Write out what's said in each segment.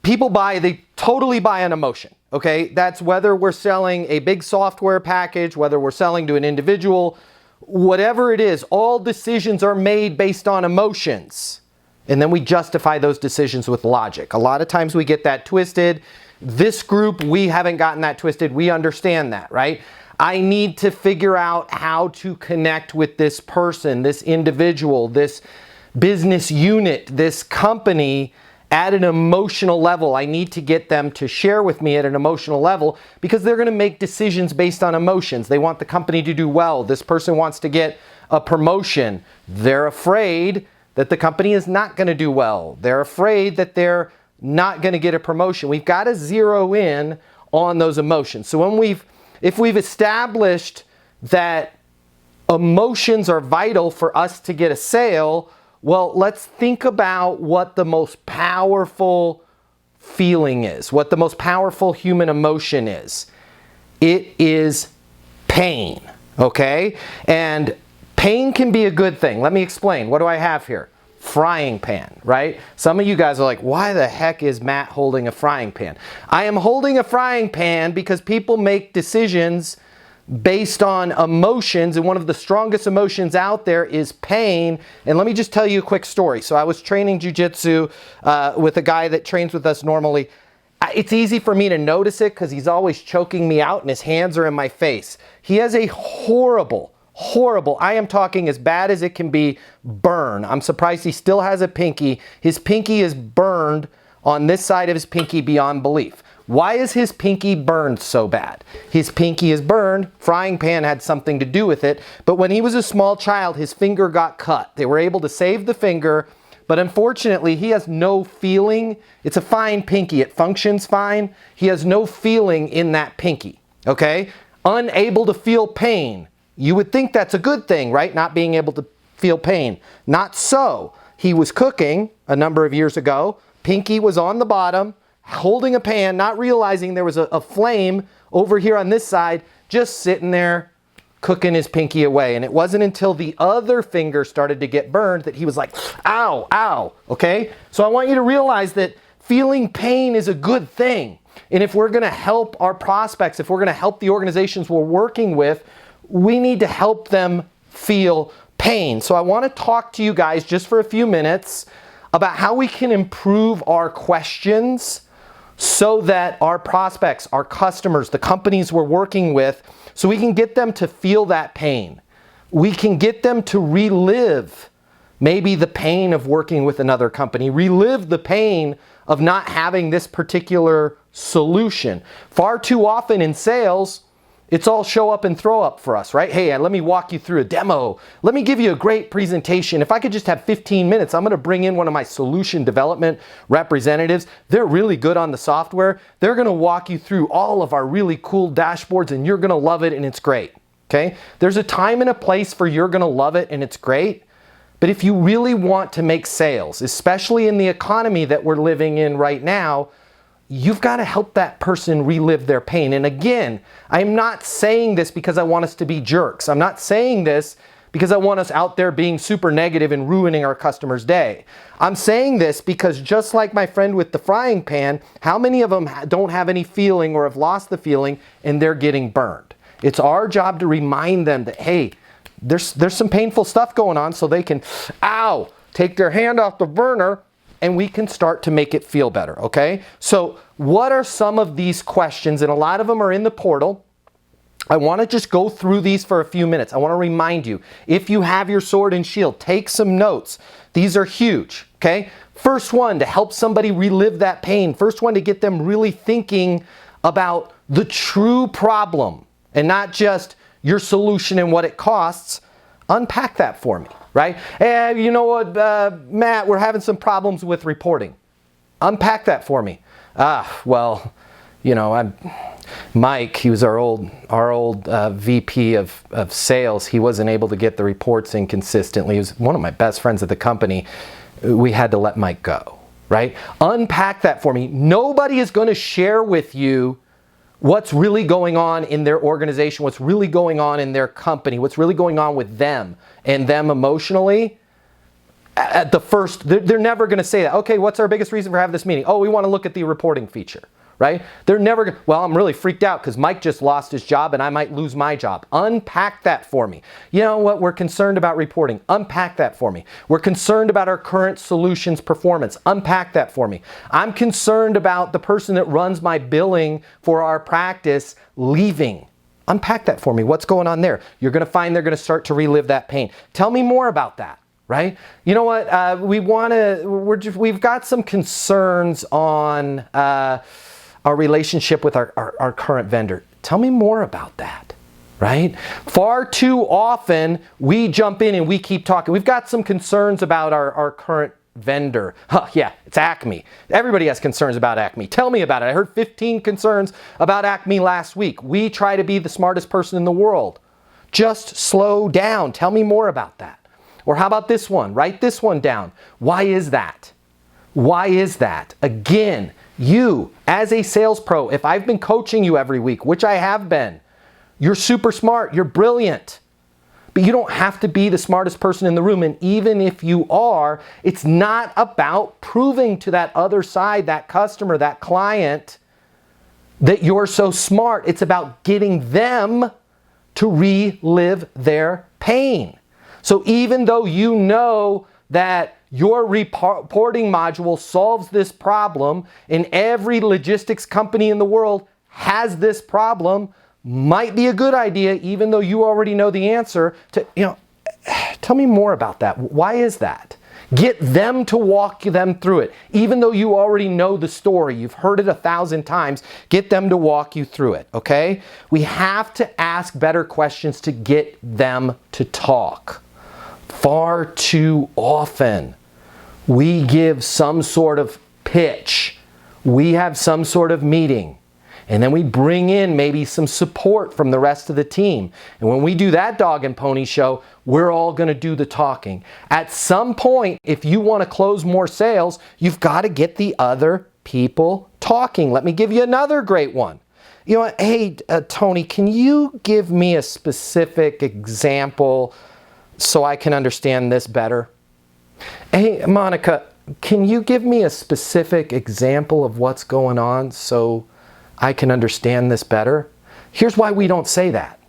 people they totally buy an emotion, okay? That's whether we're selling a big software package, whether we're selling to an individual, whatever it is, all decisions are made based on emotions. And then we justify those decisions with logic. A lot of times we get that twisted. This group, we haven't gotten that twisted. We understand that, right? I need to figure out how to connect with this person, this individual, this business unit, this company at an emotional level. I need to get them to share with me at an emotional level because they're going to make decisions based on emotions. They want the company to do well. This person wants to get a promotion. They're afraid that the company is not going to do well. They're afraid that they're not going to get a promotion. We've got to zero in on those emotions. So if we've established that emotions are vital for us to get a sale, well, let's think about what the most powerful feeling is, what the most powerful human emotion is. It is pain, okay? And pain can be a good thing. Let me explain. What do I have here? Frying pan, right? Some of you guys are like, why the heck is Matt holding a frying pan? I am holding a frying pan because people make decisions based on emotions, and one of the strongest emotions out there is pain. And let me just tell you a quick story. So I was training jiu-jitsu with a guy that trains with us normally. It's easy for me to notice it because he's always choking me out and his hands are in my face. He has a horrible, I am talking as bad as it can be, burn. I'm surprised he still has a pinky. His pinky is burned on this side of his pinky beyond belief. Why is his pinky burned so bad? His pinky is burned. Frying pan had something to do with it. But when he was a small child, his finger got cut. They were able to save the finger, but unfortunately, he has no feeling. It's a fine pinky. It functions fine. He has no feeling in that pinky, okay? Unable to feel pain. You would think that's a good thing, right? Not being able to feel pain. Not so. He was cooking a number of years ago. Pinky was on the bottom, holding a pan, not realizing there was a flame over here on this side, just sitting there cooking his pinky away. And it wasn't until the other finger started to get burned that he was like, ow, ow, okay? So I want you to realize that feeling pain is a good thing. And if we're gonna help our prospects, if we're gonna help the organizations we're working with, we need to help them feel pain. So I want to talk to you guys just for a few minutes about how we can improve our questions so that our prospects, our customers, the companies we're working with, so we can get them to feel that pain. We can get them to relive maybe the pain of working with another company, relive the pain of not having this particular solution. Far too often in sales, it's all show up and throw up for us, right? Hey, let me walk you through a demo. Let me give you a great presentation. If I could just have 15 minutes, I'm going to bring in one of my solution development representatives. They're really good on the software. They're going to walk you through all of our really cool dashboards and you're going to love it and it's great, okay? There's a time and a place for you're going to love it and it's great. But if you really want to make sales, especially in the economy that we're living in right now, you've got to help that person relive their pain. And again, I'm not saying this because I want us to be jerks. I'm not saying this because I want us out there being super negative and ruining our customer's day. I'm saying this because just like my friend with the frying pan, how many of them don't have any feeling or have lost the feeling and they're getting burned? It's our job to remind them that, hey, there's some painful stuff going on so they can, ow, take their hand off the burner and we can start to make it feel better, okay? So what are some of these questions? And a lot of them are in the portal. I want to just go through these for a few minutes. I want to remind you, if you have your sword and shield, take some notes. These are huge, okay? First one, to help somebody relive that pain. First one, to get them really thinking about the true problem and not just your solution and what it costs. Unpack that for me. Right? Hey, you know what, Matt, we're having some problems with reporting. Unpack that for me. Well, you know, Mike, he was our old VP of sales. He wasn't able to get the reports in consistently. He was one of my best friends at the company. We had to let Mike go, right? Unpack that for me. Nobody is going to share with you what's really going on in their organization, what's really going on in their company, what's really going on with them and them emotionally, at the first, they're never going to say that. Okay, what's our biggest reason for having this meeting? Oh, we want to look at the reporting feature, right? They're never going to, well, I'm really freaked out because Mike just lost his job and I might lose my job. Unpack that for me. You know what? We're concerned about reporting. Unpack that for me. We're concerned about our current solutions performance. Unpack that for me. I'm concerned about the person that runs my billing for our practice leaving. Unpack that for me. What's going on there? You're going to find they're going to start to relive that pain. Tell me more about that. Right? You know what? We've got some concerns on our relationship with our current vendor. Tell me more about that. Right? Far too often we jump in and we keep talking. We've got some concerns about our current vendor. Yeah, it's Acme. Everybody has concerns about Acme. Tell me about it. I heard 15 concerns about Acme last week. We try to be the smartest person in the world. Just slow down. Tell me more about that. Or how about this one? Write this one down. Why is that? Why is that? Again, you as a sales pro, if I've been coaching you every week, which I have been, you're super smart, you're brilliant. But you don't have to be the smartest person in the room. And even if you are, it's not about proving to that other side, that customer, that client, that you're so smart. It's about getting them to relive their pain. So even though you know that your reporting module solves this problem and every logistics company in the world has this problem, might be a good idea, even though you already know the answer, to, tell me more about that. Why is that? Get them to walk them through it. Even though you already know the story, you've heard it 1,000 times, get them to walk you through it, okay? We have to ask better questions to get them to talk. Far too often, we give some sort of pitch. We have some sort of meeting. And then we bring in maybe some support from the rest of the team. And when we do that dog and pony show, we're all going to do the talking. At some point, if you want to close more sales, you've got to get the other people talking. Let me give you another great one. You know, hey, Tony, can you give me a specific example so I can understand this better? Hey, Monica, can you give me a specific example of what's going on so I can understand this better? Here's why we don't say that.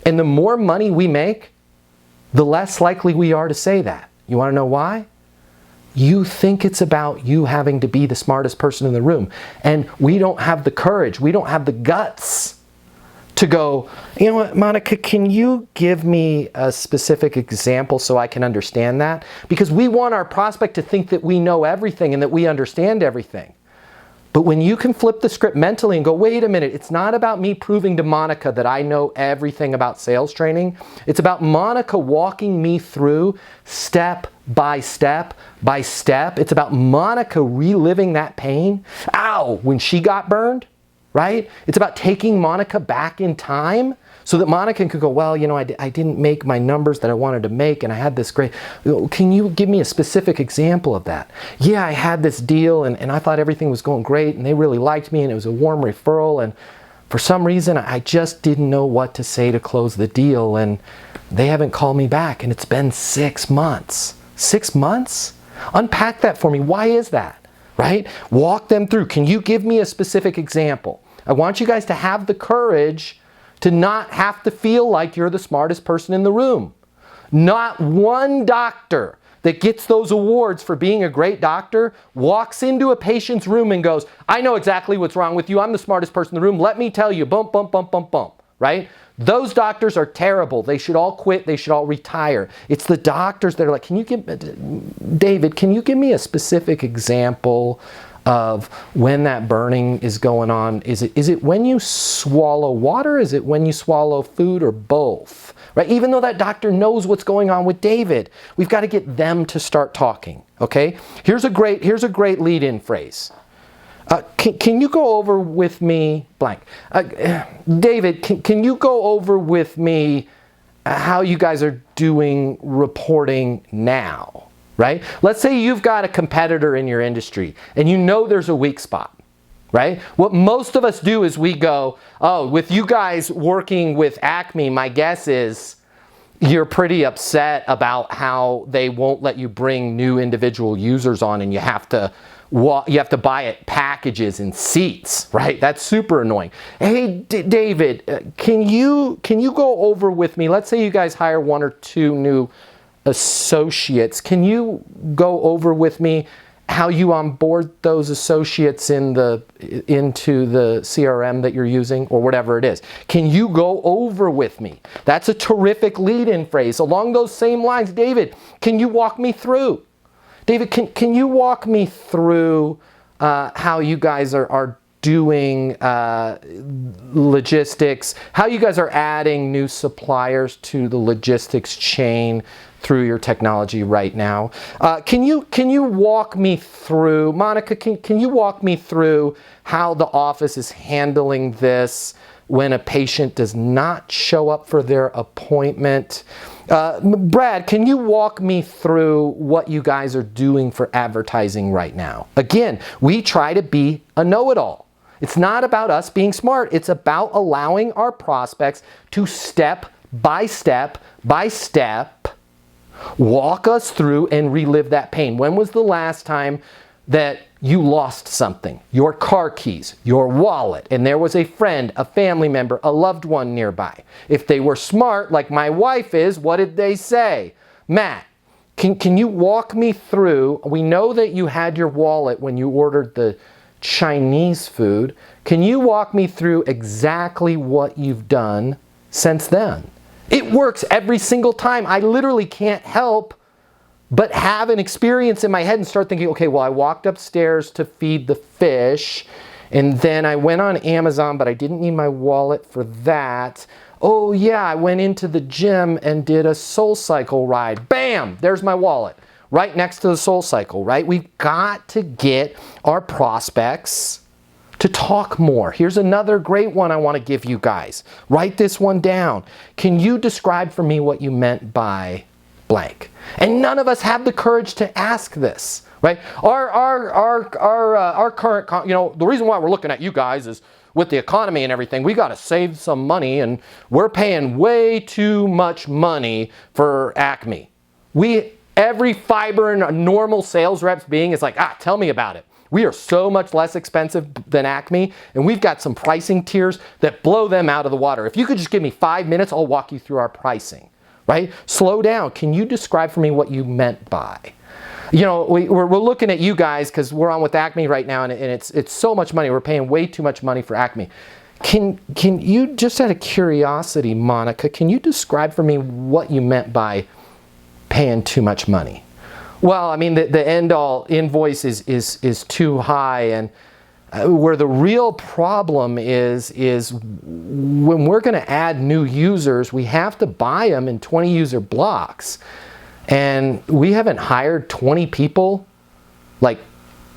And the more money we make, the less likely we are to say that. You want to know why? You think it's about you having to be the smartest person in the room. And we don't have the courage, we don't have the guts to go, you know what, Monica, can you give me a specific example so I can understand that? Because we want our prospect to think that we know everything and that we understand everything. But when you can flip the script mentally and go, wait a minute, it's not about me proving to Monica that I know everything about sales training. It's about Monica walking me through step by step by step. It's about Monica reliving that pain. Ow, when she got burned. Right? It's about taking Monica back in time so that Monica could go, well, you know, I didn't make my numbers that I wanted to make and I had this great, can you give me a specific example of that? Yeah, I had this deal and I thought everything was going great and they really liked me and it was a warm referral and for some reason I just didn't know what to say to close the deal and they haven't called me back and it's been 6 months. 6 months? Unpack that for me. Why is that? Right? Walk them through. Can you give me a specific example? I want you guys to have the courage to not have to feel like you're the smartest person in the room. Not one doctor that gets those awards for being a great doctor walks into a patient's room and goes, I know exactly what's wrong with you. I'm the smartest person in the room. Let me tell you, bump, bump, bump, bump, bump. Right? Those doctors are terrible. They should all quit. They should all retire. It's the doctors that are like, David, can you give me a specific example of when that burning is going on? Is it when you swallow water? Is it when you swallow food or both? Right? Even though that doctor knows what's going on with David, we've got to get them to start talking. Okay? Here's a great lead-in phrase. Can you go over with me, blank. David, can you go over with me how you guys are doing reporting now, right? Let's say you've got a competitor in your industry and you know there's a weak spot, right? What most of us do is we go, oh, with you guys working with Acme, my guess is you're pretty upset about how they won't let you bring new individual users on, and you have to buy it packages and seats, right? That's super annoying. Hey, David, can you go over with me? Let's say you guys hire 1 or 2 new associates. Can you go over with me how you onboard those associates into the CRM that you're using, or whatever it is? Can you go over with me? That's a terrific lead-in phrase. Along those same lines, David, can you walk me through? David, can you walk me through how you guys are doing logistics, how you guys are adding new suppliers to the logistics chain through your technology right now? Can you walk me through, Monica, can you walk me through how the office is handling this when a patient does not show up for their appointment? Brad, can you walk me through what you guys are doing for advertising right now? Again, we try to be a know-it-all. It's not about us being smart. It's about allowing our prospects to step by step walk us through and relive that pain. When was the last time that you lost something? Your car keys, your wallet, and there was a friend, a family member, a loved one nearby. If they were smart, like my wife is, what did they say? Matt, can you walk me through? We know that you had your wallet when you ordered the Chinese food. Can you walk me through exactly what you've done since then? It works every single time. I literally can't help but have an experience in my head and start thinking, okay, well, I walked upstairs to feed the fish, and then I went on Amazon, but I didn't need my wallet for that. Oh yeah, I went into the gym and did a SoulCycle ride. Bam, there's my wallet, right next to the SoulCycle, right? We've got to get our prospects to talk more. Here's another great one I want to give you guys. Write this one down. Can you describe for me what you meant by blank? And none of us have the courage to ask this, right? Our current, the reason why we're looking at you guys is with the economy and everything, we got to save some money, and we're paying way too much money for Acme. Every fiber in a normal sales rep's being is like, tell me about it. We are so much less expensive than Acme, and we've got some pricing tiers that blow them out of the water. If you could just give me 5 minutes, I'll walk you through our pricing, right? Slow down. Can you describe for me what you meant by? We're looking at you guys because we're on with Acme right now, and it's so much money. We're paying way too much money for Acme. Can you, just out of curiosity, Monica, can you describe for me what you meant by paying too much money? Well, I mean, the end-all invoice is too high, and where the real problem is when we're going to add new users, we have to buy them in 20 user blocks, and we haven't hired 20 people like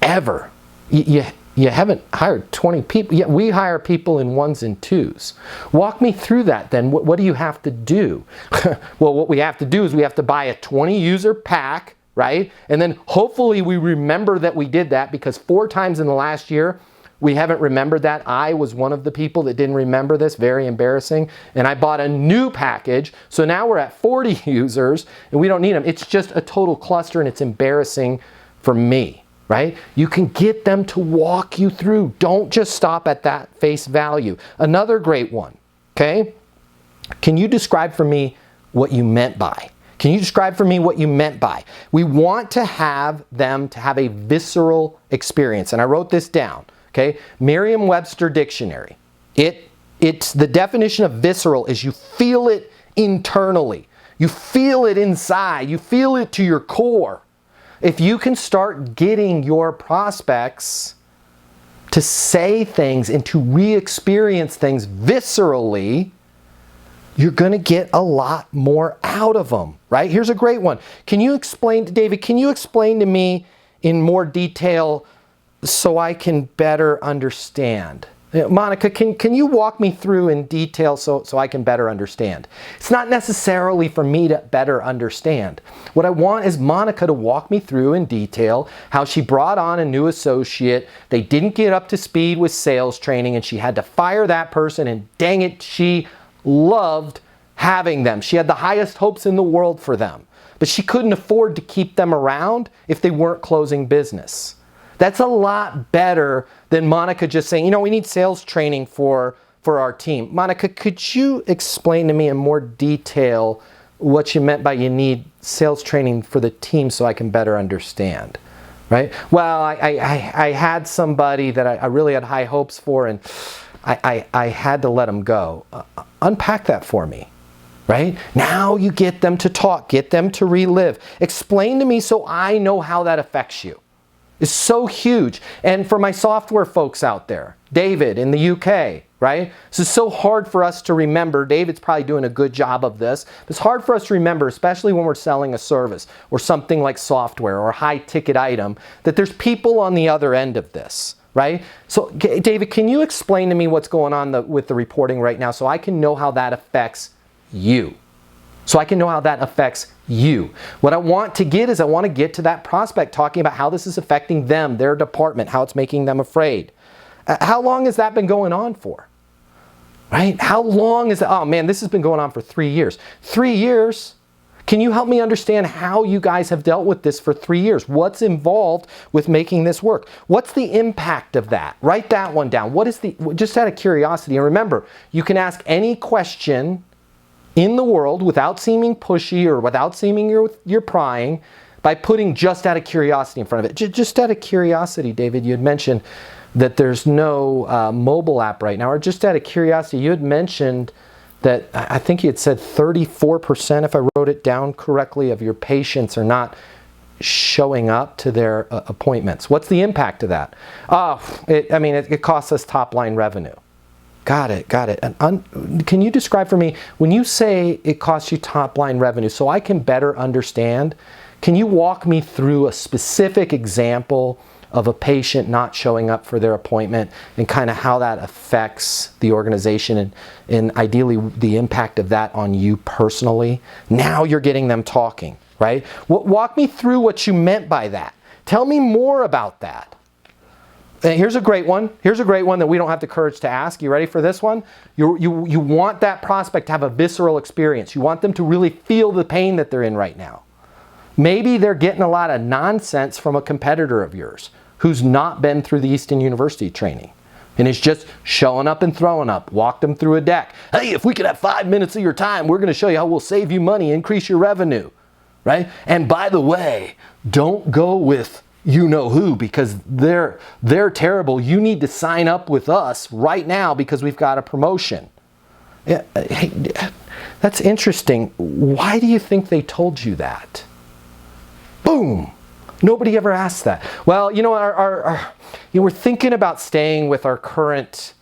ever. You haven't hired 20 people. Yeah, we hire people in 1s and 2s. Walk me through that then. What do you have to do? Well, what we have to do is we have to buy a 20 user pack, right? And then hopefully we remember that we did that, because 4 times in the last year we haven't remembered that. I was one of the people that didn't remember this. Very embarrassing. And I bought a new package. So now we're at 40 users and we don't need them. It's just a total cluster, and it's embarrassing for me, right? You can get them to walk you through. Don't just stop at that face value. Another great one, okay? Can you describe for me what you meant by? Can you describe for me what you meant by? We want to have them to have a visceral experience. And I wrote this down, okay? Merriam-Webster Dictionary. It's the definition of visceral is you feel it internally. You feel it inside. You feel it to your core. If you can start getting your prospects to say things and to re-experience things viscerally, you're going to get a lot more out of them, right? Here's a great one. David, can you explain to me in more detail so I can better understand? Monica, can you walk me through in detail so I can better understand? It's not necessarily for me to better understand. What I want is Monica to walk me through in detail how she brought on a new associate. They didn't get up to speed with sales training, and she had to fire that person, and dang it, she loved having them. She had the highest hopes in the world for them. But she couldn't afford to keep them around if they weren't closing business. That's a lot better than Monica just saying, you know, we need sales training for our team. Monica, could you explain to me in more detail what you meant by you need sales training for the team so I can better understand? Right? Well, I had somebody that I really had high hopes for, and I had to let them go. Unpack that for me. Right? Now you get them to talk, get them to relive. Explain to me so I know how that affects you. It's so huge. And for my software folks out there, David in the UK, right? This is so hard for us to remember. David's probably doing a good job of this. It's hard for us to remember, especially when we're selling a service or something like software or a high ticket item, that there's people on the other end of this, right? So David, can you explain to me what's going on with the reporting right now so I can know how that affects you? So I can know how that affects you. What I want to get is I want to get to that prospect talking about how this is affecting them, their department, how it's making them afraid. How long has that been going on for? Right? How long is that? Oh man, this has been going on for 3 years. 3 years? Can you help me understand how you guys have dealt with this for 3 years? What's involved with making this work? What's the impact of that? Write that one down. What is just out of curiosity, and remember, you can ask any question in the world without seeming pushy or without seeming you're prying by putting just out of curiosity in front of it. Just out of curiosity, David, you had mentioned that there's no mobile app right now, or just out of curiosity, you had mentioned that I think you had said 34%, if I wrote it down correctly, of your patients are not showing up to their appointments. What's the impact of that? It costs us top line revenue. Got it. And can you describe for me, when you say it costs you top line revenue, so I can better understand, can you walk me through a specific example of a patient not showing up for their appointment and kind of how that affects the organization and ideally the impact of that on you personally? Now you're getting them talking, right? Walk me through what you meant by that. Tell me more about that. Here's a great one. Here's a great one that we don't have the courage to ask. You ready for this one? You want that prospect to have a visceral experience. You want them to really feel the pain that they're in right now. Maybe they're getting a lot of nonsense from a competitor of yours who's not been through the Easton University training and is just showing up and throwing up. Walk them through a deck. Hey, if we could have 5 minutes of your time, we're going to show you how we'll save you money, increase your revenue, right? And by the way, don't go with you know who, because they're terrible. You need to sign up with us right now because we've got a promotion. Yeah, hey, that's interesting. Why do you think they told you that? Boom. Nobody ever asked that. Well, you know, we're thinking about staying with our current.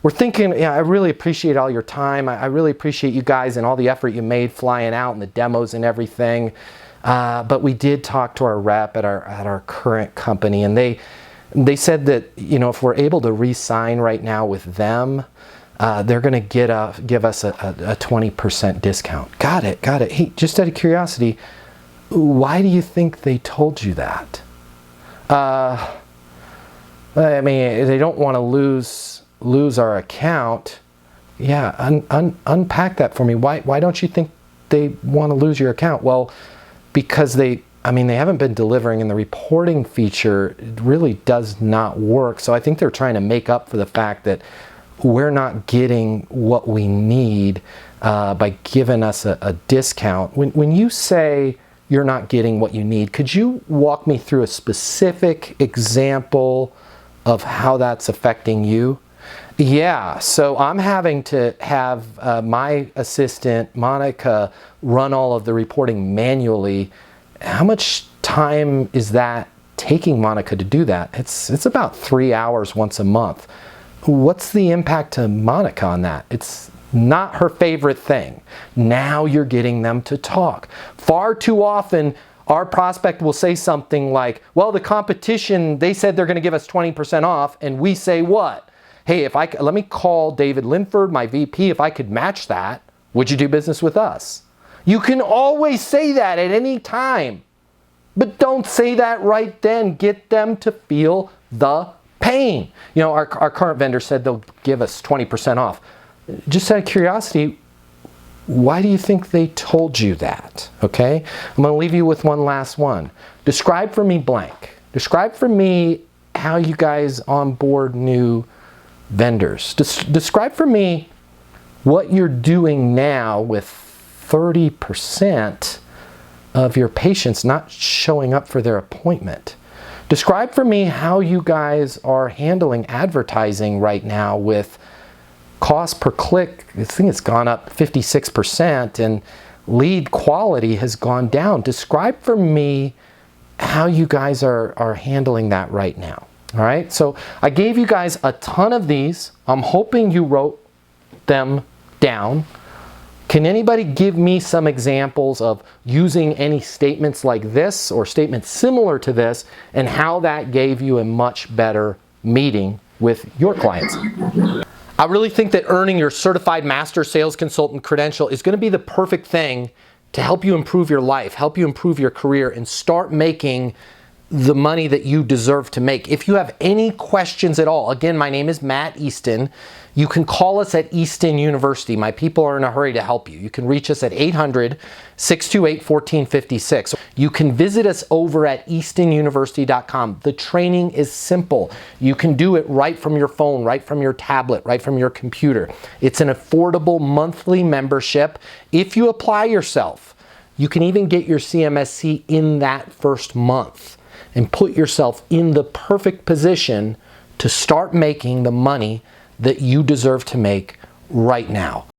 We're thinking, I really appreciate all your time. I really appreciate you guys and all the effort you made flying out and the demos and everything. But we did talk to our rep at our current company, and they said that, you know, if we're able to re-sign right now with them, they're going to give us a 20% discount. Got it. Hey, just out of curiosity, why do you think they told you that? I mean, they don't want to lose our account. Yeah, unpack that for me. Why don't you think they want to lose your account? Well, because they haven't been delivering, and the reporting feature really does not work. So I think they're trying to make up for the fact that we're not getting what we need by giving us a discount. When you say you're not getting what you need, could you walk me through a specific example of how that's affecting you? Yeah, so I'm having to have my assistant, Monica, run all of the reporting manually. How much time is that taking Monica to do that? It's about 3 hours once a month. What's the impact to Monica on that? It's not her favorite thing. Now you're getting them to talk. Far too often, our prospect will say something like, well, the competition, they said they're going to give us 20% off, and we say what? Hey, let me call David Linford, my VP, if I could match that, would you do business with us? You can always say that at any time, but don't say that right then. Get them to feel the pain. You know, our current vendor said they'll give us 20% off. Just out of curiosity, Why do you think they told you that? Okay, I'm going to leave you with one last one. Describe for me blank. Describe for me how you guys onboard new vendors. Describe for me what you're doing now with 30% of your patients not showing up for their appointment. Describe for me how you guys are handling advertising right now with cost per click. I think it's gone up 56% and lead quality has gone down. Describe for me how you guys are handling that right now. All right, so I gave you guys a ton of these. I'm hoping you wrote them down. Can anybody give me some examples of using any statements like this or statements similar to this and how that gave you a much better meeting with your clients? I really think that earning your Certified Master Sales Consultant credential is going to be the perfect thing to help you improve your life, help you improve your career, and start making the money that you deserve to make. If you have any questions at all, again, my name is Matt Easton. You can call us at Easton University. My people are in a hurry to help you. You can reach us at 800-628-1456. You can visit us over at eastonuniversity.com. The training is simple. You can do it right from your phone, right from your tablet, right from your computer. It's an affordable monthly membership. If you apply yourself, you can even get your CMSC in that first month and put yourself in the perfect position to start making the money that you deserve to make right now.